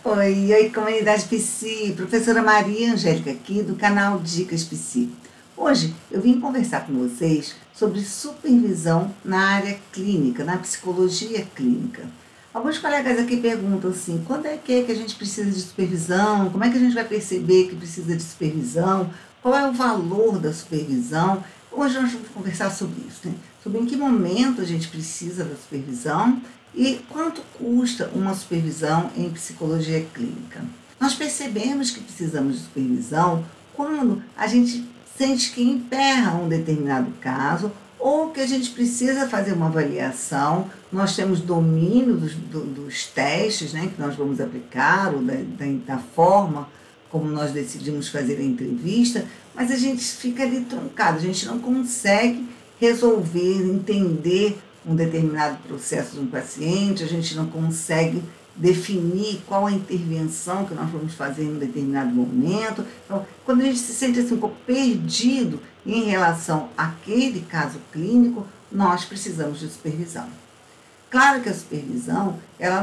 Oi, comunidade Psi, professora Maria Angélica aqui do canal Dicas Psi. Hoje eu vim conversar com vocês sobre supervisão na área clínica, na psicologia clínica. Alguns colegas aqui perguntam assim, quando é que a gente precisa de supervisão? Como é que a gente vai perceber que precisa de supervisão? Qual é o valor da supervisão? Hoje nós vamos conversar sobre isso, né? Sobre em que momento a gente precisa da supervisão e quanto custa uma supervisão em psicologia clínica. Nós percebemos que precisamos de supervisão quando a gente sente que emperra um determinado caso ou que a gente precisa fazer uma avaliação, nós temos domínio dos testes, né, que nós vamos aplicar, ou da forma como nós decidimos fazer a entrevista, mas a gente fica ali truncado, a gente não consegue resolver, entender um determinado processo de um paciente, a gente não consegue definir qual a intervenção que nós vamos fazer em um determinado momento. Então, quando a gente se sente assim, um pouco perdido em relação àquele caso clínico, nós precisamos de supervisão. Claro que a supervisão, ela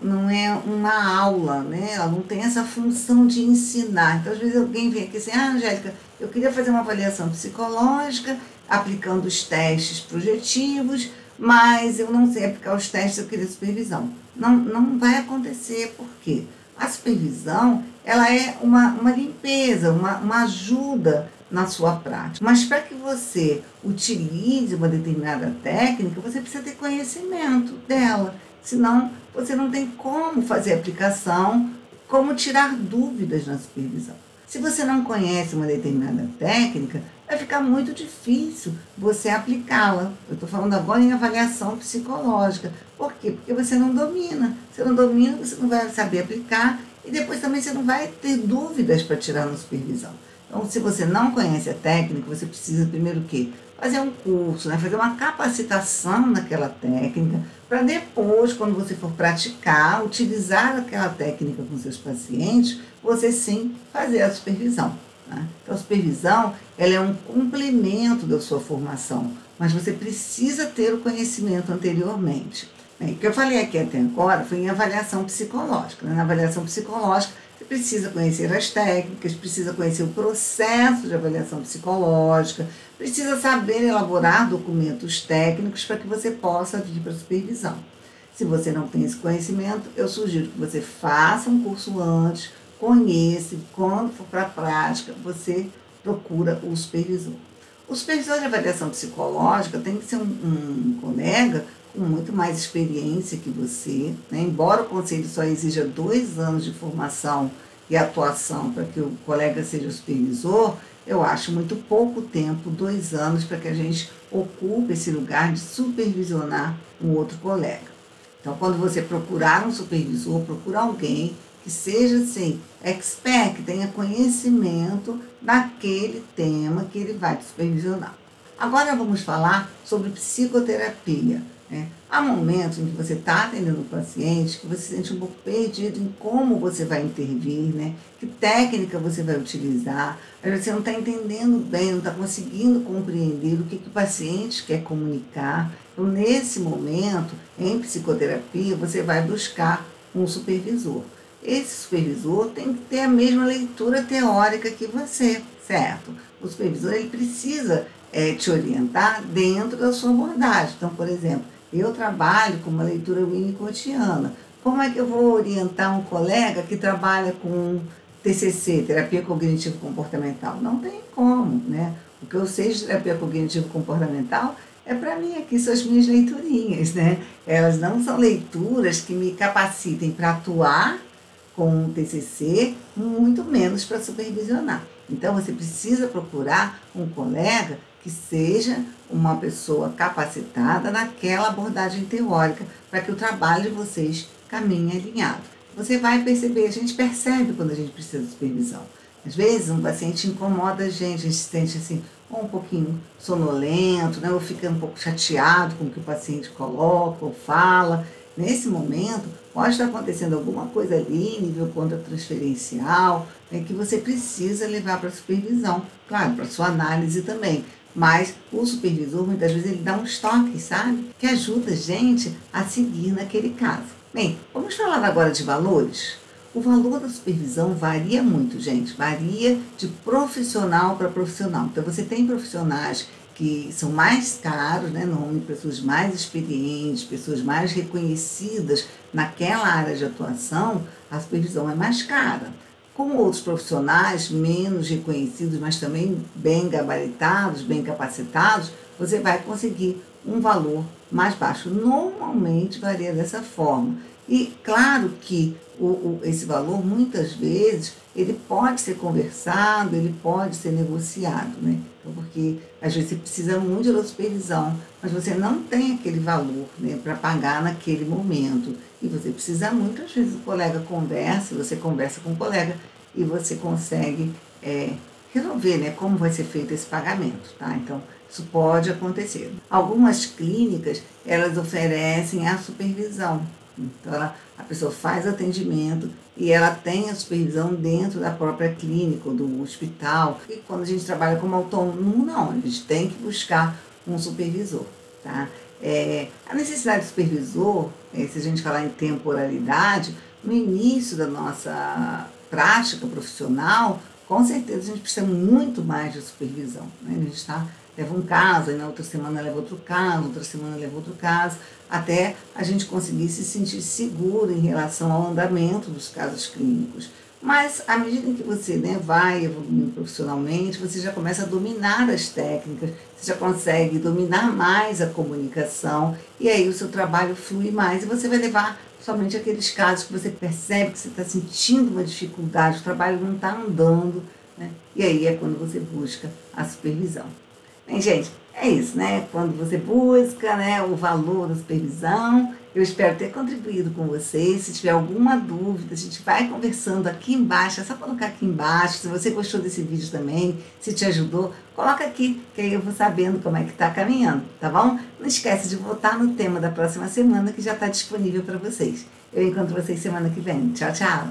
não é uma aula, né? Ela não tem essa função de ensinar. Então, às vezes alguém vem aqui assim, Angélica, eu queria fazer uma avaliação psicológica, aplicando os testes projetivos, mas eu não sei aplicar os testes, eu queria supervisão. Não vai acontecer, por quê? A supervisão, ela é uma limpeza, uma ajuda na sua prática. Mas para que você utilize uma determinada técnica, você precisa ter conhecimento dela. Senão, você não tem como fazer aplicação, como tirar dúvidas na supervisão. Se você não conhece uma determinada técnica, vai ficar muito difícil você aplicá-la. Eu estou falando agora em avaliação psicológica. Por quê? Porque você não domina. Você não domina, você não vai saber aplicar e depois também você não vai ter dúvidas para tirar na supervisão. Então, se você não conhece a técnica, você precisa primeiro o quê? Fazer um curso, né? Fazer uma capacitação naquela técnica, para depois, quando você for praticar, utilizar aquela técnica com seus pacientes, você sim fazer a supervisão. Né? Então, a supervisão, ela é um complemento da sua formação, mas você precisa ter o conhecimento anteriormente. Bem, o que eu falei aqui até agora foi em avaliação psicológica. Né? Na avaliação psicológica, você precisa conhecer as técnicas, precisa conhecer o processo de avaliação psicológica, precisa saber elaborar documentos técnicos para que você possa vir para a supervisão. Se você não tem esse conhecimento, eu sugiro que você faça um curso antes, conheça, e quando for para a prática, você procura o supervisor. O supervisor de avaliação psicológica tem que ser um colega com muito mais experiência que você, né? Embora o conselho só exija 2 anos de formação e atuação para que o colega seja supervisor, eu acho muito pouco tempo, 2 anos, para que a gente ocupe esse lugar de supervisionar um outro colega. Então, quando você procurar um supervisor, procura alguém que seja, assim, expert, que tenha conhecimento daquele tema que ele vai te supervisionar. Agora vamos falar sobre psicoterapia. Né? Há momentos em que você está atendendo o paciente, que você se sente um pouco perdido em como você vai intervir, né? Que técnica você vai utilizar, às vezes você não está entendendo bem, não está conseguindo compreender o que o paciente quer comunicar. Então, nesse momento, em psicoterapia, você vai buscar um supervisor. Esse supervisor tem que ter a mesma leitura teórica que você, certo? O supervisor, ele precisa te orientar dentro da sua abordagem. Então, por exemplo, eu trabalho com uma leitura winnicottiana. Como é que eu vou orientar um colega que trabalha com TCC, terapia cognitivo-comportamental? Não tem como, né? O que eu sei de terapia cognitivo-comportamental é para mim aqui, são as minhas leiturinhas, né? Elas não são leituras que me capacitem para atuar com o TCC, muito menos para supervisionar. Então, você precisa procurar um colega que seja uma pessoa capacitada naquela abordagem teórica, para que o trabalho de vocês caminhe alinhado. Você vai perceber, a gente percebe quando a gente precisa de supervisão. Às vezes, um paciente incomoda a gente se sente assim, ou um pouquinho sonolento, né? Ou fica um pouco chateado com o que o paciente coloca ou fala. Nesse momento, pode estar acontecendo alguma coisa ali, nível contra-transferencial, né, que você precisa levar para a supervisão. Claro, para a sua análise também. Mas o supervisor, muitas vezes, ele dá uns toques, sabe? Que ajuda a gente a seguir naquele caso. Bem, vamos falar agora de valores? O valor da supervisão varia muito, gente, varia de profissional para profissional. Então, você tem profissionais que são mais caros, né? Normalmente pessoas mais experientes, pessoas mais reconhecidas naquela área de atuação, a supervisão é mais cara. Com outros profissionais menos reconhecidos, mas também bem gabaritados, bem capacitados, você vai conseguir um valor mais baixo. Normalmente varia dessa forma. E claro que esse valor, muitas vezes, ele pode ser conversado, ele pode ser negociado, né? Então, porque às vezes você precisa muito de uma supervisão, mas você não tem aquele valor, né, para pagar naquele momento. E você precisa muito, às vezes o colega conversa, você conversa com o colega e você consegue resolver, né, como vai ser feito esse pagamento, tá? Então, isso pode acontecer. Algumas clínicas, elas oferecem a supervisão. Então, a pessoa faz atendimento e ela tem a supervisão dentro da própria clínica ou do hospital. E quando a gente trabalha como autônomo, não, a gente tem que buscar um supervisor, tá? A necessidade de supervisor, se a gente falar em temporalidade, no início da nossa prática profissional, com certeza a gente precisa muito mais de supervisão, né? A gente leva um caso, aí na outra semana leva outro caso, outra semana leva outro caso, até a gente conseguir se sentir seguro em relação ao andamento dos casos clínicos. Mas, à medida que você, né, vai evoluindo profissionalmente, você já começa a dominar as técnicas, você já consegue dominar mais a comunicação, e aí o seu trabalho flui mais, e você vai levar somente aqueles casos que você percebe que você está sentindo uma dificuldade, o trabalho não está andando, né? E aí é quando você busca a supervisão. Bem, gente, é isso, né? Quando você busca, né, o valor da supervisão, eu espero ter contribuído com vocês. Se tiver alguma dúvida, a gente vai conversando aqui embaixo, é só colocar aqui embaixo. Se você gostou desse vídeo também, se te ajudou, coloca aqui, que aí eu vou sabendo como é que está caminhando, tá bom? Não esquece de votar no tema da próxima semana, que já está disponível para vocês. Eu encontro vocês semana que vem. Tchau, tchau!